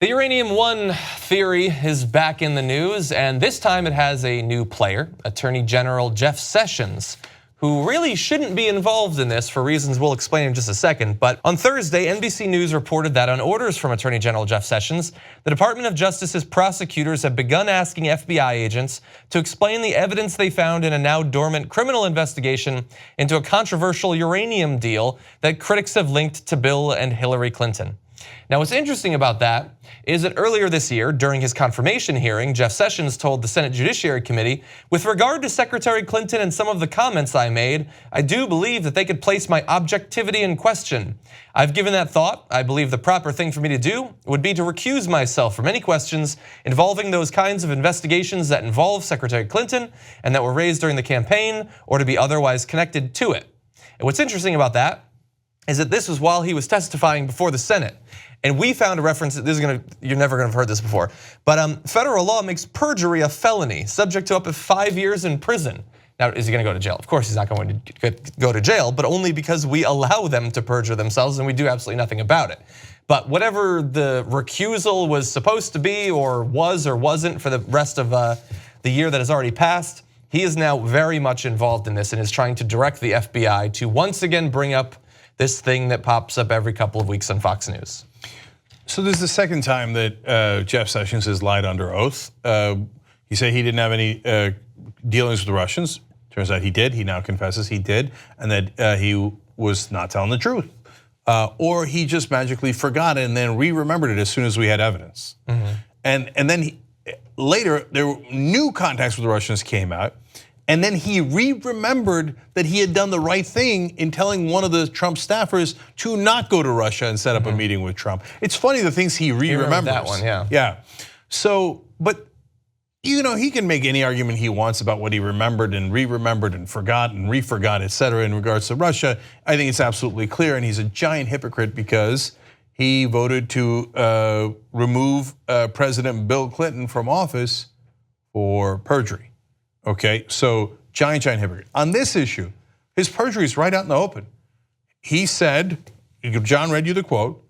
The Uranium One theory is back in the news, and this time it has a new player, Attorney General Jeff Sessions, who really shouldn't be involved in this for reasons we'll explain in just a second. But on Thursday, NBC News reported that on orders from Attorney General Jeff Sessions, the Department of Justice's prosecutors have begun asking FBI agents to explain the evidence they found in a now dormant criminal investigation into a controversial uranium deal that critics have linked to Bill and Hillary Clinton. Now, what's interesting about that is that earlier this year, during his confirmation hearing, Jeff Sessions told the Senate Judiciary Committee, with regard to Secretary Clinton and some of the comments I made, I do believe that they could place my objectivity in question. I've given that thought. I believe the proper thing for me to do would be to recuse myself from any questions involving those kinds of investigations that involve Secretary Clinton and that were raised during the campaign or to be otherwise connected to it. And what's interesting about that is that this was while he was testifying before the Senate. And we found a reference, you're never gonna have heard this before, but federal law makes perjury a felony, subject to up to 5 years in prison. Now, is he gonna go to jail? Of course he's not going to go to jail, but only because we allow them to perjure themselves and we do absolutely nothing about it. But whatever the recusal was supposed to be or was or wasn't for the rest of the year that has already passed, he is now very much involved in this and is trying to direct the FBI to once again bring up this thing that pops up every couple of weeks on Fox News. So this is the second time that Jeff Sessions has lied under oath. He said he didn't have any dealings with the Russians. Turns out he did. He now confesses he did, and that he was not telling the truth. Or he just magically forgot it and then re-remembered it as soon as we had evidence. And then later, there were new contacts with the Russians came out. And then he re-remembered that he had done the right thing in telling one of the Trump staffers to not go to Russia and set up a meeting with Trump. It's funny the things he re-remembers. That one, yeah. Yeah. So, but he can make any argument he wants about what he remembered and re-remembered and forgot and re-forgot, et cetera, in regards to Russia. I think it's absolutely clear, and he's a giant hypocrite because he voted to remove President Bill Clinton from office for perjury. Okay, so giant hypocrite. On this issue, his perjury is right out in the open. He said, John read you the quote,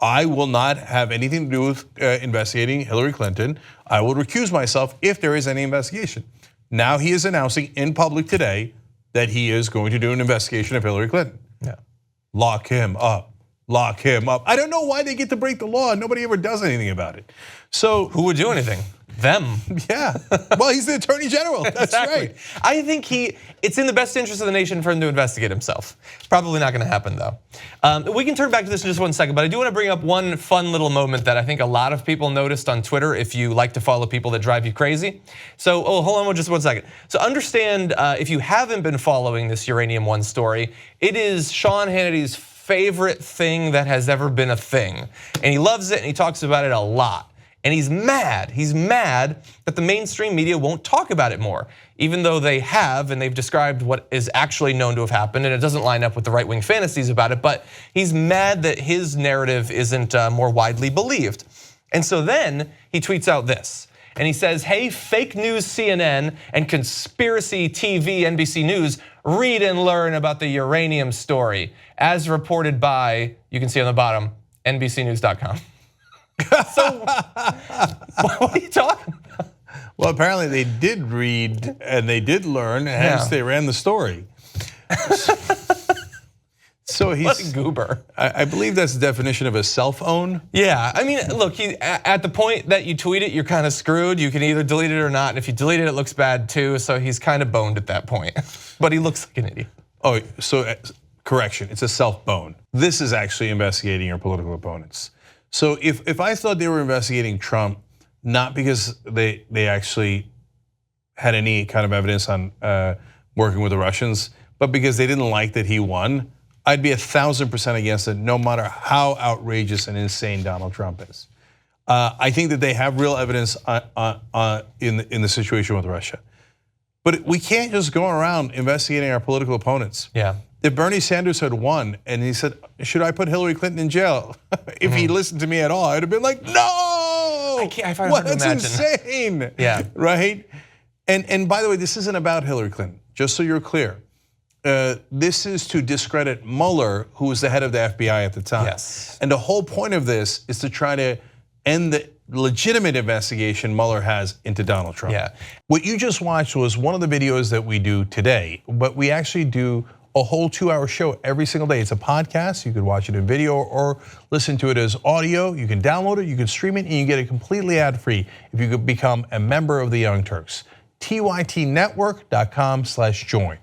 I will not have anything to do with investigating Hillary Clinton. I will recuse myself if there is any investigation. Now he is announcing in public today that he is going to do an investigation of Hillary Clinton. Yeah. Lock him up, lock him up. I don't know why they get to break the law and nobody ever does anything about it. So who would do anything? Them. Yeah, well, he's the Attorney General, that's exactly. right. I think it's in the best interest of the nation for him to investigate himself. Probably not gonna happen though. We can turn back to this in just 1 second, but I do wanna bring up one fun little moment that I think a lot of people noticed on Twitter if you like to follow people that drive you crazy. So, hold on just 1 second. So understand, if you haven't been following this Uranium One story, it is Sean Hannity's favorite thing that has ever been a thing. And he loves it and he talks about it a lot. And he's mad that the mainstream media won't talk about it more, even though they have and they've described what is actually known to have happened and it doesn't line up with the right-wing fantasies about it, but he's mad that his narrative isn't more widely believed. And so then he tweets out this, and he says, hey, fake news CNN and conspiracy TV NBC News, read and learn about the uranium story, as reported by, you can see on the bottom, NBCnews.com. So, what are you talking about? Well, apparently they did read and they did learn, hence they ran the story. So he's what a goober. I believe that's the definition of a self-own. Yeah, I mean, look, at the point that you tweet it, you're kind of screwed. You can either delete it or not, and if you delete it, it looks bad too, so he's kind of boned at that point. But he looks like an idiot. Oh, so correction, it's a self-bone. This is actually investigating your political opponents. So if I thought they were investigating Trump, not because they actually had any kind of evidence on working with the Russians, but because they didn't like that he won, I'd be 1,000% against it, no matter how outrageous and insane Donald Trump is. I think that they have real evidence in the situation with Russia. But we can't just go around investigating our political opponents. Yeah. If Bernie Sanders had won and he said, should I put Hillary Clinton in jail? If he listened to me at all, I'd have been like, no! I find it hard to imagine. That's insane, yeah. Right? And by the way, this isn't about Hillary Clinton, just so you're clear. This is to discredit Mueller, who was the head of the FBI at the time. Yes. And the whole point of this is to try to and the legitimate investigation Mueller has into Donald Trump. Yeah. What you just watched was one of the videos that we do today, but we actually do a whole 2-hour show every single day. It's a podcast. You could watch it in video or listen to it as audio. You can download it, you can stream it, and you get it completely ad-free if you could become a member of the Young Turks. TYTnetwork.com/join.